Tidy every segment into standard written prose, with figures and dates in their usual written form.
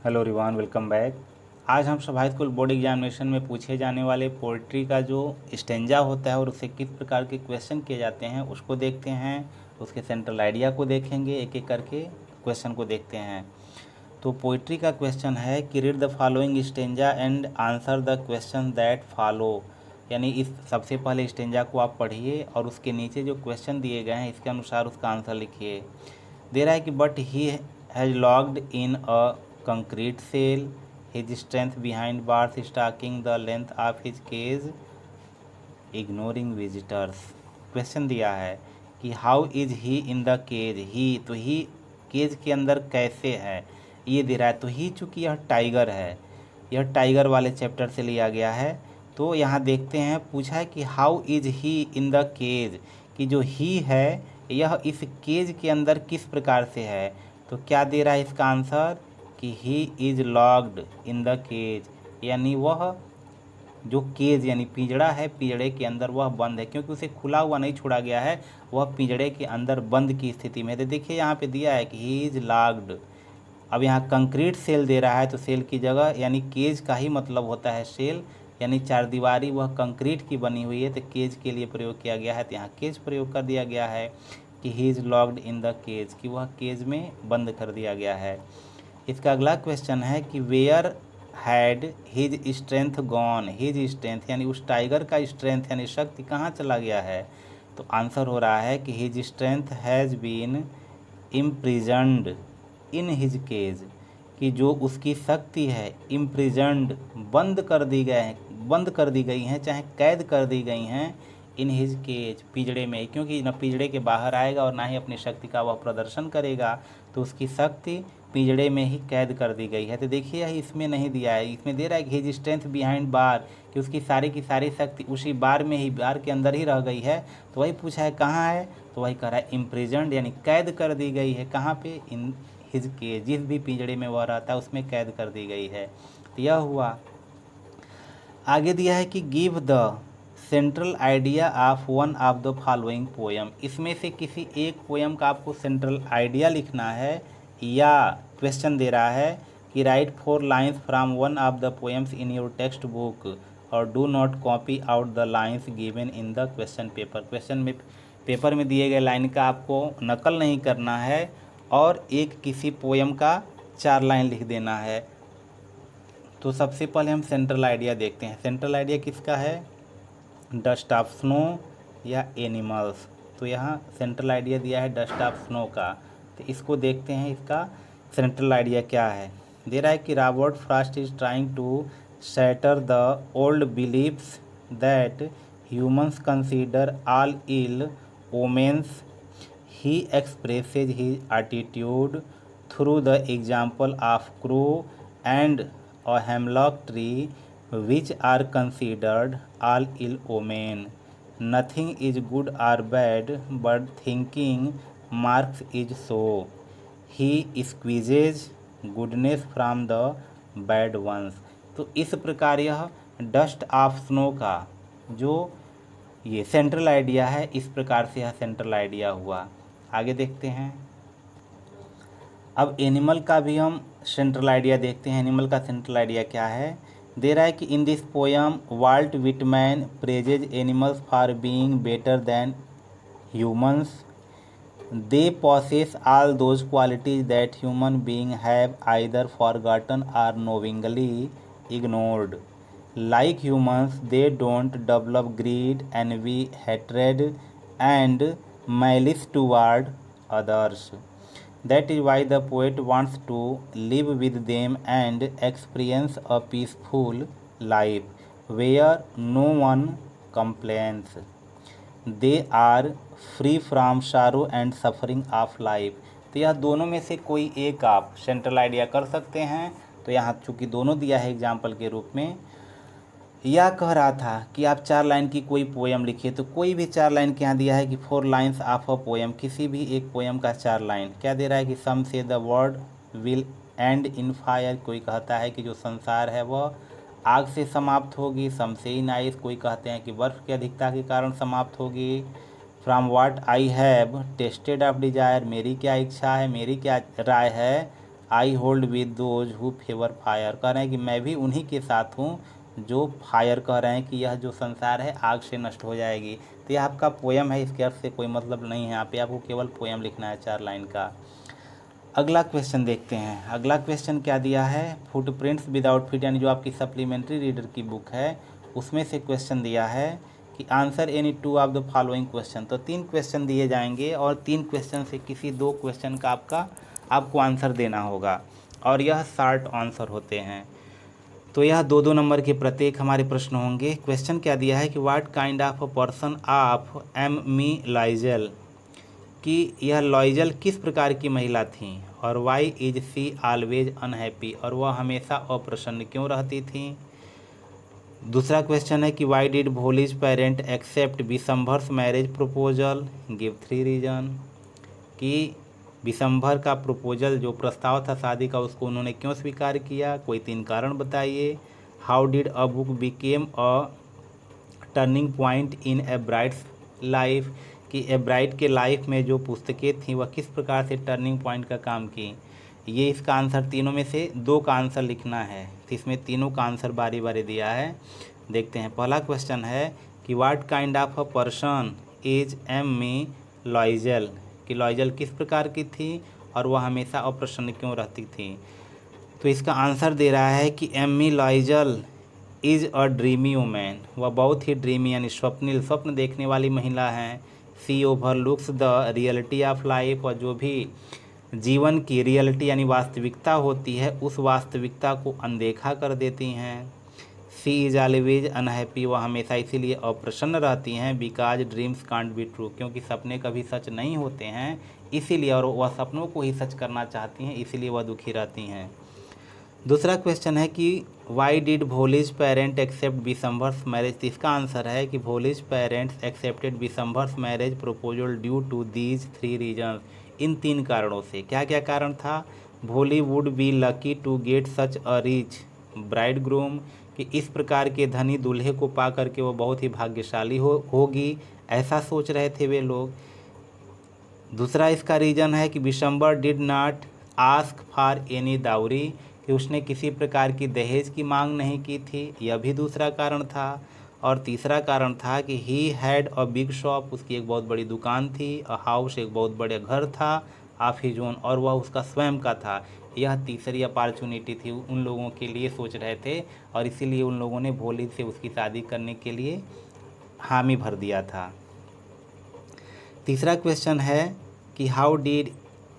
Hello रिवान, welcome back. आज हम सब हाई स्कूल बोर्ड एग्जामिनेशन में पूछे जाने वाले पोइट्री का जो स्टेंजा होता है और उससे किस प्रकार के क्वेश्चन किए जाते हैं उसको देखते हैं। उसके सेंट्रल आइडिया को देखेंगे, एक एक करके क्वेश्चन को देखते हैं। तो पोइट्री का क्वेश्चन है कि read the following stanza and answer the question that follow. यानी इस सबसे पहले स्टेंजा को आप पढ़िए और उसके नीचे जो क्वेश्चन दिए गए हैं इसके अनुसार उसका आंसर लिखिए। दे रहा है कि but he has lodged in a concrete cell, his strength behind bars stalking the length of his cage, ignoring visitors. Question दिया है कि how is he in the cage. He तो ही केज के अंदर कैसे है ये दे रहा है। तो ही चूँकि यह टाइगर है, यह टाइगर वाले चैप्टर से लिया गया है। तो यहाँ देखते हैं, पूछा है कि how is he in the cage, कि जो ही है यह इस केज के अंदर किस प्रकार से है। तो क्या दे रहा है इसका आंसर कि he is locked in the cage, यानी वह जो केज यानी पिंजड़ा है, पिंजड़े के अंदर वह बंद है, क्योंकि उसे खुला हुआ नहीं छोड़ा गया है, वह पिंजड़े के अंदर बंद की स्थिति में है। तो देखिए यहाँ पे दिया है कि ही इज लॉक्ड। अब यहाँ कंक्रीट सेल दे रहा है तो सेल की जगह यानी केज का ही मतलब होता है सेल, यानी चारदीवारी वह कंक्रीट की बनी हुई है तो केज के लिए प्रयोग किया गया है। तो यहाँ केज प्रयोग कर दिया गया है कि he is locked in the cage, कि वह केज में बंद कर दिया गया है। इसका अगला क्वेश्चन है कि where had his strength gone. His strength यानी उस टाइगर का स्ट्रेंथ यानी शक्ति कहाँ चला गया है। तो आंसर हो रहा है कि his strength has been imprisoned in his cage, कि जो उसकी शक्ति है इम्प्रिजन्ड बंद कर दी गए बंद कर दी गई हैं, चाहे कैद कर दी गई हैं इन हिज केज पिंजड़े में, क्योंकि न पिंजड़े के बाहर आएगा और ना ही अपनी शक्ति का वह प्रदर्शन करेगा। तो उसकी शक्ति पिंजड़े में ही कैद कर दी गई है। तो देखिए यह इसमें नहीं दिया है, इसमें दे रहा है कि हिज स्ट्रेंथ बिहाइंड बार, कि उसकी सारी की सारी शक्ति उसी बार में ही, बार के अंदर ही रह गई है। तो वही पूछा है कहाँ है, तो वही कह रहा है इम्प्रिजन्ड यानी कैद कर दी गई है। कहाँ पे, इन हिज के, जिस भी पिंजड़े में वह रहता है उसमें कैद कर दी गई है। तो यह हुआ। आगे दिया है कि give the central idea of one of the following poem. इसमें से किसी एक पोएम का आपको सेंट्रल आइडिया लिखना है, या क्वेश्चन दे रहा है कि write 4 lines from one of the poems in your text book और do not copy out the lines given in the question paper. Question में पेपर में दिए गए लाइन का आपको नकल नहीं करना है और एक किसी पोएम का 4 लाइन लिख देना है। तो सबसे पहले हम सेंट्रल आइडिया देखते हैं। सेंट्रल आइडिया किसका है, डस्ट ऑफ स्नो या एनिमल्स। तो यहाँ सेंट्रल आइडिया दिया है डस्ट ऑफ स्नो का। तो इसको देखते हैं, इसका सेंट्रल आइडिया क्या है। दे रहा है कि Robert Frost is trying to shatter the old beliefs that humans consider all ill omens. He expresses his attitude through the example of crow and a hemlock tree, which are considered all ill omen. Nothing is good or bad, but thinking marks is so. He squeezes goodness from the bad ones. तो इस प्रकार यह dust of snow का जो ये central idea है, इस प्रकार से यह सेंट्रल आइडिया हुआ। आगे देखते हैं। अब एनिमल का भी हम सेंट्रल आइडिया देखते हैं। एनिमल का सेंट्रल आइडिया क्या है। दे रहा है कि in this poem Walt Whitman praises animals for being better than humans. They possess all those qualities that human being have either forgotten or knowingly ignored. Like humans they don't develop greed envy hatred and malice toward others. That is why the poet wants to live with them and experience a peaceful life where no one complains. They are free from sorrow and suffering of life. तो यह दोनों में से कोई एक आप central idea कर सकते हैं। तो यहाँ चूँकि दोनों दिया है एग्जाम्पल के रूप में, यह कह रहा था कि आप 4 लाइन की कोई पोएम लिखिए। तो कोई भी 4 लाइन के यहाँ दिया है कि 4 लाइन्स ऑफ अ पोएम, किसी भी एक पोएम का 4 लाइन। क्या दे रहा है कि सम से the world will and in fire. कोई कहता है कि जो संसार है वह आग से समाप्त होगी। सम से इन आइस, कोई कहते हैं कि बर्फ़ की अधिकता के कारण समाप्त होगी। From what I have tested of desire, मेरी क्या इच्छा है, मेरी क्या राय है I hold with those who favour fire, कह रहे हैं कि मैं भी उन्हीं के साथ हूँ जो फायर, कह रहे हैं कि यह जो संसार है आग से नष्ट हो जाएगी। तो यह आपका पोयम है, इसके अर्थ से कोई मतलब नहीं है, यहाँ पे आपको केवल पोयम लिखना है 4 लाइन का। अगला क्वेश्चन देखते हैं। अगला क्वेश्चन क्या दिया है, फुटप्रिंट्स विदाउट फीट, यानी जो आपकी सप्लीमेंट्री रीडर की बुक है उसमें से क्वेश्चन दिया है कि answer any 2 of the following question. तो 3 क्वेश्चन दिए जाएंगे और 3 क्वेश्चन से किसी 2 क्वेश्चन का आपको आंसर देना होगा और यह शॉर्ट आंसर होते हैं। तो यह 2-2 नंबर के प्रत्येक हमारे प्रश्न होंगे। क्वेश्चन क्या दिया है कि what kind of a person of M me Loisel, कि यह लॉयजल किस प्रकार की महिला थी, और why is she always unhappy, और वह हमेशा अप्रसन्न क्यों रहती थी। दूसरा क्वेश्चन है कि why did Bholi's parent accept Bishamber's marriage proposal, give 3 reason, कि विशंभर का प्रपोजल जो प्रस्ताव था शादी का उसको उन्होंने क्यों स्वीकार किया, कोई 3 कारण बताइए। How did a book became a turning point in A brides life, कि ए ब्राइड के लाइफ में जो पुस्तकें थीं वह किस प्रकार से टर्निंग पॉइंट का काम की। ये इसका आंसर, तीनों में से 2 का आंसर लिखना है, तो इसमें तीनों का आंसर बारी बारी दिया है। देखते हैं। पहला क्वेश्चन है कि what kind of a person is M me Loisel, कि लॉयजल किस प्रकार की थी और वह हमेशा अप्रसन्न क्यों रहती थी। तो इसका आंसर दे रहा है कि Amy Loisel is a dreamy woman, वह बहुत ही ड्रीमी यानी स्वप्निल, स्वप्न देखने वाली महिला हैं। She overlooks the reality of life, और जो भी जीवन की रियलिटी यानी वास्तविकता होती है उस वास्तविकता को अनदेखा कर देती हैं। सी इज़ ऑलवेज अनहैप्पी, वह हमेशा इसीलिए अप्रसन्न रहती हैं। Because dreams can't be true, क्योंकि सपने कभी सच नहीं होते हैं इसीलिए, और वह सपनों को ही सच करना चाहती हैं इसीलिए वह दुखी रहती हैं। दूसरा क्वेश्चन है कि why did Bholi's parent accept Bishamber's marriage, तो इसका आंसर है कि Bholi's parents accepted Bishamber's marriage proposal due to these 3 reason, इन 3 कारणों से। क्या क्या कारण था, Bholi would be lucky to get such a rich bridegroom, कि इस प्रकार के धनी दूल्हे को पा करके वो बहुत ही भाग्यशाली होगी, ऐसा सोच रहे थे वे लोग। दूसरा इसका रीज़न है कि Bishamber did not ask for any dowry, कि उसने किसी प्रकार की दहेज की मांग नहीं की थी, यह भी दूसरा कारण था। और तीसरा कारण था कि he had a big shop, उसकी एक बहुत बड़ी दुकान थी, अ हाउस, एक बहुत बड़ा घर था, ऑफ हिज ओन, और वह उसका स्वयं का था। यह तीसरी अपॉर्चुनिटी थी, उन लोगों के लिए सोच रहे थे और इसीलिए उन लोगों ने भोली से उसकी शादी करने के लिए हामी भर दिया था। तीसरा क्वेश्चन है कि how did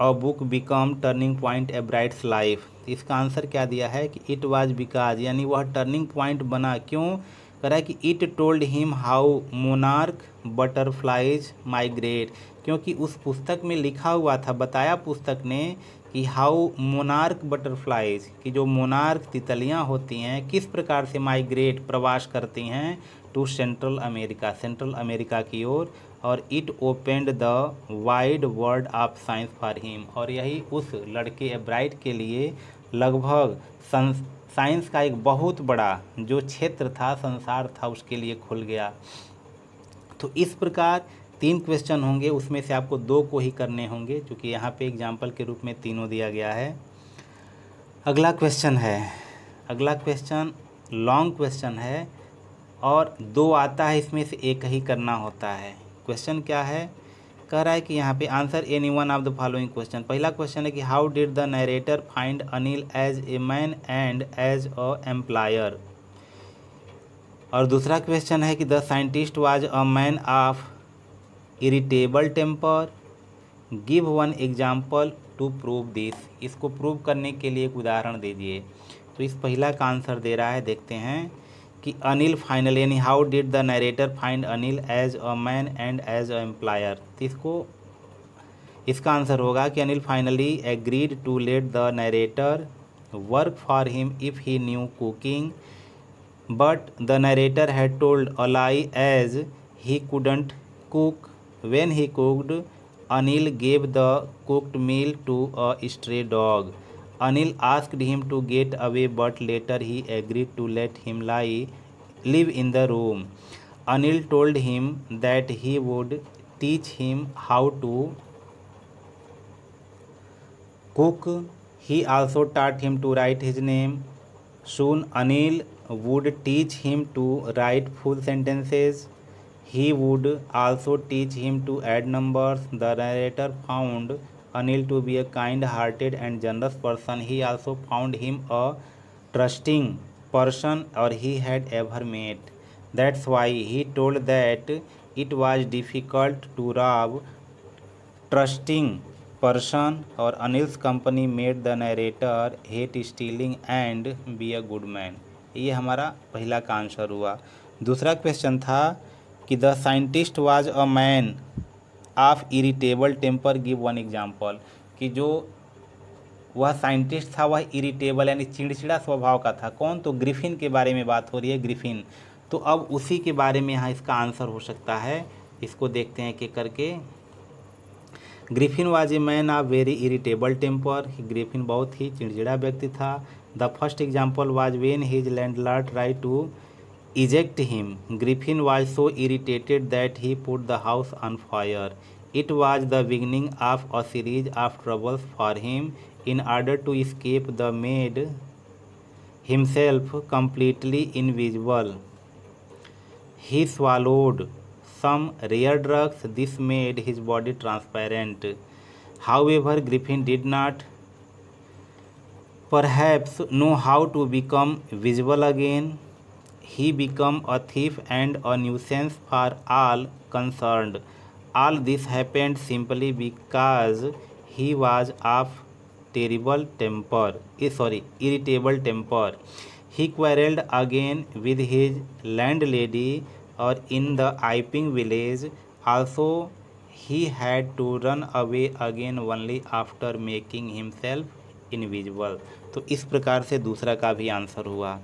a book become turning point A brides life, इसका आंसर क्या दिया है कि इट वाज बिकॉज, यानी वह टर्निंग पॉइंट बना क्यों, कह रहा है कि it told him how monarch butterflies migrate, क्योंकि उस पुस्तक में लिखा हुआ था, बताया पुस्तक ने कि हाउ मोनार्क बटरफ्लाइज, कि जो मोनार्क तितलियां होती हैं किस प्रकार से माइग्रेट प्रवास करती हैं to Central America, Central America की ओर, और it opened the wide world of science for him, और यही उस लड़के ब्राइट के लिए लगभग साइंस का एक बहुत बड़ा जो क्षेत्र था, संसार था, उसके लिए खुल गया। तो इस प्रकार 3 क्वेश्चन होंगे, उसमें से आपको 2 को ही करने होंगे क्योंकि यहाँ पे एग्जाम्पल के रूप में तीनों दिया गया है। अगला क्वेश्चन है, अगला क्वेश्चन लॉन्ग क्वेश्चन है और 2 आता है, इसमें से एक ही करना होता है। क्वेश्चन क्या है, कह रहा है कि यहाँ पे answer any one of the following question. पहला क्वेश्चन है कि how did the narrator find Anil as a man and as an employer, और दूसरा क्वेश्चन है कि the scientist was a man of irritable temper, give one example to prove this, इसको prove करने के लिए एक उदाहरण दीजिए। तो इस पहला का आंसर दे रहा है, देखते हैं कि अनिल फाइनल, यानी how did the narrator find Anil as a man and as an employer, तो इसका आंसर होगा कि Anil finally agreed to let the narrator work for him if he knew cooking, but the narrator had told a lie as he couldn't cook. When he cooked, Anil gave the cooked meal to a stray dog. Anil asked him to get away, but later he agreed to let him live in the room. Anil told him that he would teach him how to cook. He also taught him to write his name. Soon Anil would teach him to write full sentences. He would also teach him to add numbers. The narrator found Anil to be a kind-hearted and generous person. He also found him a trusting person or he had ever met. That's why he told that it was difficult to rob trusting person और Anil's company made the narrator hate stealing and be a good man. ये हमारा पहला का answer हुआ। दूसरा question था कि the scientist was a man of irritable temper, give one example. कि जो वह साइंटिस्ट था वह इरिटेबल यानी चिड़चिड़ा स्वभाव का था। कौन? तो ग्रिफिन के बारे में बात हो रही है, ग्रिफिन। तो अब उसी के बारे में यहाँ इसका आंसर हो सकता है। इसको देखते हैं कि करके। Griffin was a man of very irritable temper. Griffin बहुत ही चिड़चिड़ा व्यक्ति था। The first example was when his landlord try to eject him. Griffin was so irritated that he put the house on fire. It was the beginning of a series of troubles for him. In order to escape, the made himself completely invisible. He swallowed some rare drugs. This made his body transparent. However, Griffin did not perhaps know how to become visible again. He became a thief and a nuisance for all concerned. All this happened simply because he was of irritable temper. He quarreled again with his landlady or in the Iping village. Also, he had to run away again only after making himself invisible. तो इस प्रकार से दूसरा का भी answer हुआ।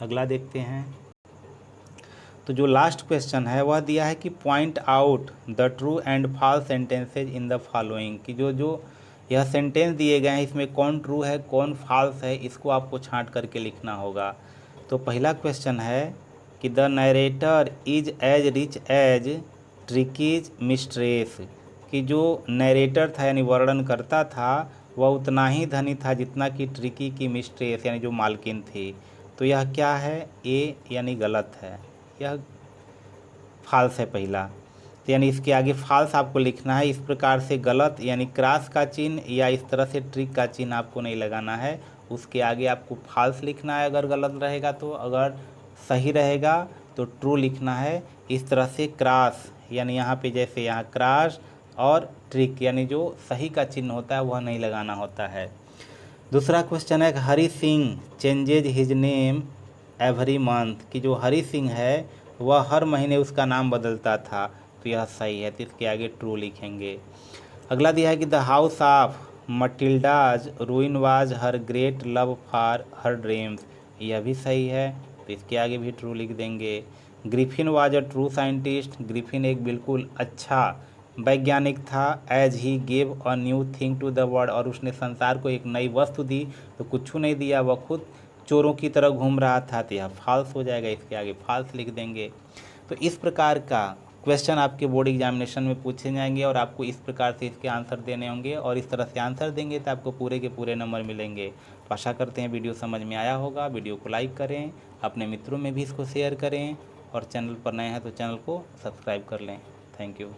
अगला देखते हैं। तो जो लास्ट क्वेश्चन है वह दिया है कि point out the true and false sentences in the following. कि जो यह सेंटेंस दिए गए हैं इसमें कौन ट्रू है कौन फॉल्स है, इसको आपको छांट करके लिखना होगा। तो पहला क्वेश्चन है कि the narrator is as rich as Tricki's mistress. कि जो नरेटर था यानी वर्णन करता था वह उतना ही धनी था जितना कि ट्रिकी की मिस्ट्रेस यानी जो मालकिन थी। तो यह क्या है? ए यानी गलत है, यह फॉल्स है पहला। तो यानी इसके आगे फॉल्स आपको लिखना है। इस प्रकार से गलत यानी क्रॉस का चिन्ह या इस तरह से ट्रिक का चिन्ह आपको नहीं लगाना है, उसके आगे आपको फॉल्स लिखना है अगर गलत रहेगा तो। अगर सही रहेगा तो ट्रू लिखना है। इस तरह से क्रॉस यानी यहाँ पे जैसे यहाँ क्रॉस और ट्रिक यानी जो सही का चिन्ह होता है वह नहीं लगाना होता है। दूसरा क्वेश्चन है Hari Singh changes his name every month. कि जो हरी सिंह है वह हर महीने उसका नाम बदलता था। तो यह सही है, तो इसके आगे ट्रू लिखेंगे। अगला दिया है कि the house of Matilda's ruin was her great love for her dreams. यह भी सही है, तो इसके आगे भी ट्रू लिख देंगे। Griffin was a true scientist. Griffin एक बिल्कुल अच्छा वैज्ञानिक था। As he gave a new thing to the world. और उसने संसार को एक नई वस्तु दी तो कुछ नहीं दिया, वह खुद चोरों की तरह घूम रहा था। तो यह फॉल्स हो जाएगा, इसके आगे फॉल्स लिख देंगे। तो इस प्रकार का क्वेश्चन आपके बोर्ड एग्जामिनेशन में पूछे जाएंगे और आपको इस प्रकार से इसके आंसर देने होंगे। और इस तरह से आंसर देंगे तो आपको पूरे के पूरे नंबर मिलेंगे। तो आशा करते हैं वीडियो समझ में आया होगा। वीडियो को लाइक करें, अपने मित्रों में भी इसको शेयर करें और चैनल पर नए हैं तो चैनल को सब्सक्राइब कर लें। Thank you.